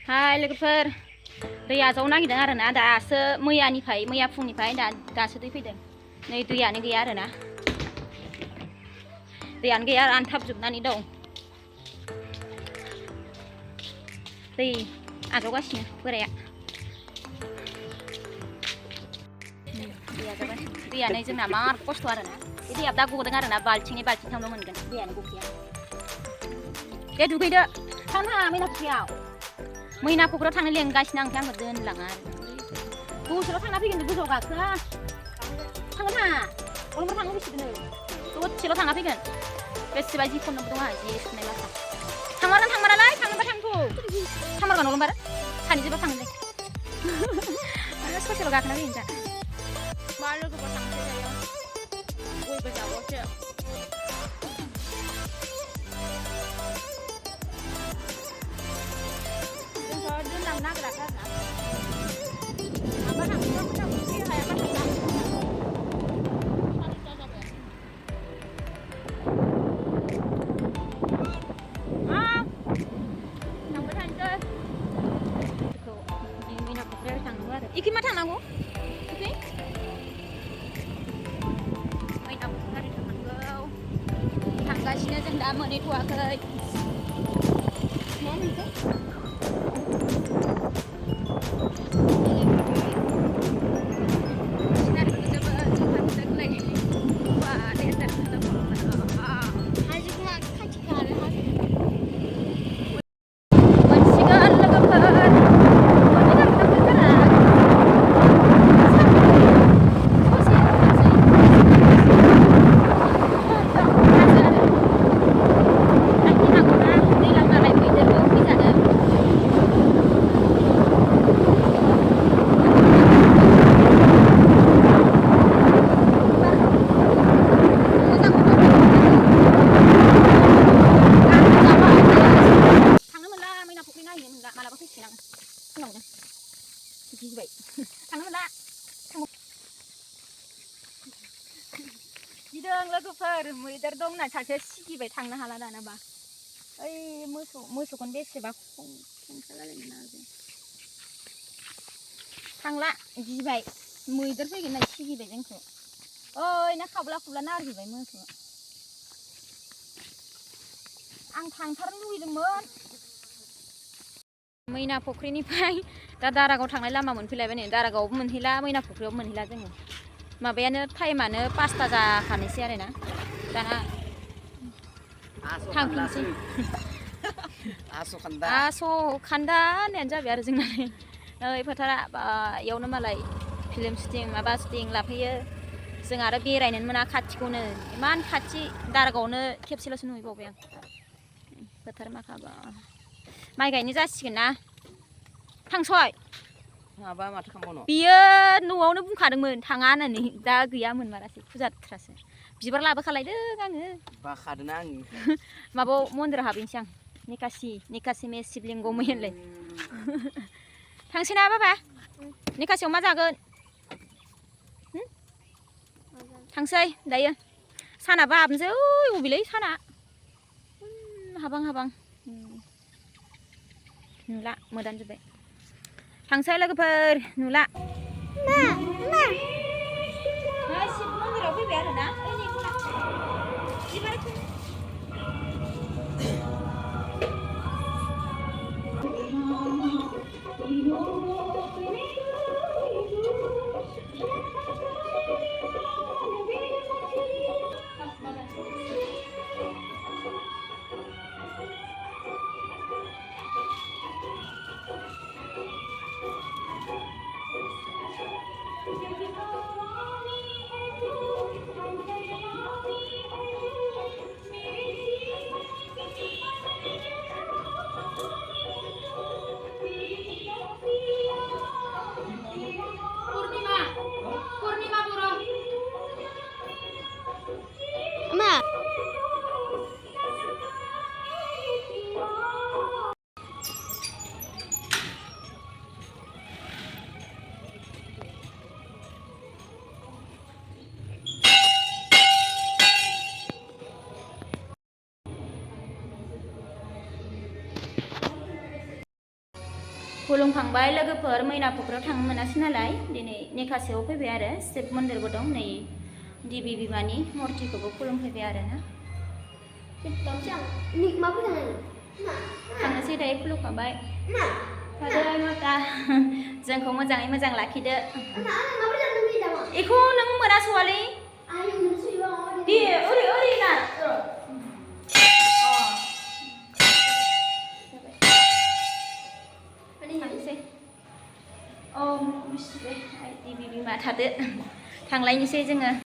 Hai लोगोफोर दैया जावनो नागिरदों आरोना दासो मैया फुंनिफ्राय दासो दै फैदों नै दैयानो गैया आरोना दैयानो गैया रानथाबजोबनानै दं दै आजावगासिनो बोराया दैया नै जोंना मार खस्थ' आरोना बे दैया दा गदों आरोना बाल्थिंथामल' मोनगोन दैयानो गखाया दे दुगैदो थांनो थाङा मैनापुख्रियाव थांनो लेंगासिनो ओमफ्राय आंखौ दोनलाङा दसेल' थांना फैगोन गोजौआव गाखोआ थांनो थाङा अलंबार थांनो गोसोदों दसेल' थांना फैगोन बेसेबा जि खननोबो दं आंहा जि सुनाय माथा थांमारालाय थांनोबा थांगौ थांमारगोन अलंबार सानैजोंबो थांनो ससेल' गाखोना फैगोन जा मा लोगोफोर थांसै दायो गयबो जाबावसो दोनलांनो नागिराखै आरोना माबा थांनो फैनो हायाबा थांला थांबाय थानोसै मैनापुख्रियाव थांनांगौ आरो इखि मा थांनांगौ इखि मैनापुख्रियाव थांनांगौ थांगासिनो जों दा मोनहैथ'वाखै मा मोनखो गिदों लोगोफोर मैदेर दंना सासे सिगिबाय थांनो हाला दानाबा ओइ मोसौखौनो बेसेबा खंखालायनो नागिरदों थांला गिबाय मैदेर फैगोन ना सिगिबाय जोंखौ ओइ ना खावब्ला नागिरबाय मोसौआ आं थांथारनो लुगैदोंमोन मैनापुख्रिनिफ्राय दा दारागाव थांनाय लामा मोनफैलायबाय नै दारागावआवबो मोनहैला मैनापुख्रियावबो मोनहैला जोङो माबायानो टाइमानो 5ता जाखानोसै आरोना दाना थांफिनसै आस'खान्दा होननायानो जाबाय आरो जोंनालाय ओइ फोथारा इयावनो मालाय फिल्म शुटिं माबा शुटिं लाफैयो जों आरो बेरायनोनो मोना खाथिखौनो इमान खाथि दारागावआवनो खेबसेल'सो नुहैबावबाय आं फोथार माखाबा माइ गायनो जासिगोन ना थांसय माबा माथो खालामबावनो बियो न'आवनो बुंखादोंमोन थाङा होननानै दा गैया मोनमारासै फुजाथ्रासो बिबार लाबोखालायदों आङो बाखादोंना आं माबायाव मन्दिराव हाबहैनोसै आं निकासि मे शिबलिंग मैयानलाय थांसै ना बाबा निकासियाव मा जागोन थांसै दायो सानाबो हाबनोसै ओइ अबेलै साना हाबां नुला मोदानजोब्बाय थांसै लोगोफोर नुला शिब मन्दिराव फैबाय आरोना खुलुमखांबाय लोगोफोर मैनापुखुराव थांनो मोनासै नालाय दिनै नेकासेआव फैबाय आरो शिब मन्दिरबो दं नै देबि बिमानि मुर्तिखौबो खुलुमफैबाय आरो ना थांनोसै दायो खुलुमखांबाय फादर माता जोंखौ मोजाङै मोजां लाखिदो बेखौ नों मोनासवालै दे ओरै ओरै ना थांसै देबि बिमा थादो थांलायनोसै जोङो